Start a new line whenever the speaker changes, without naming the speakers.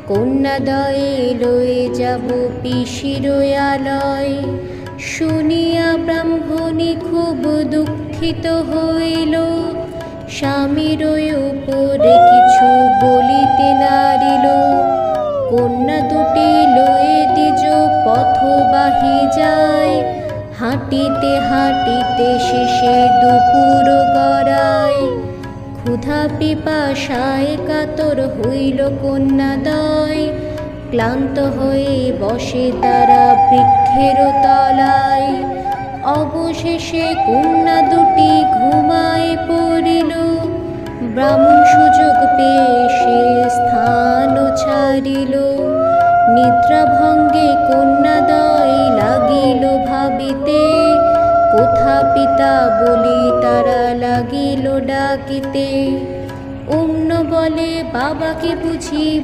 কন্যাদয়ে লয়ে যাব পিসির আলয়। শুনিয়া ব্রাহ্মণী খুব দুঃখিত হইল, স্বামীর উপরে কিছু বলিতে নারিল। কন্যা দুটি লয়ে দ্বিজ পথবাহি যায়, হাঁটিতে হাঁটিতে শেষে দুপুর গড়ায়। ক্ষুধা পিপাসায় কাতর হইল কন্যাদ্বয়, ক্লান্ত হয়ে বসে তারা বৃক্ষের তলায়। অবশেষে কন্যা দুটি ঘুমায় পড়িল, ব্রাহ্মণ সুযোগ পেয়ে সে স্থান ছাড়িল। নিদ্রাভঙ্গে কন্যাদ্বয় লাগিল ভাবিতে, কোথা পিতা বলি তারা লাগিল ডাকিতে। অন্য বলে বাবাকে বুঝি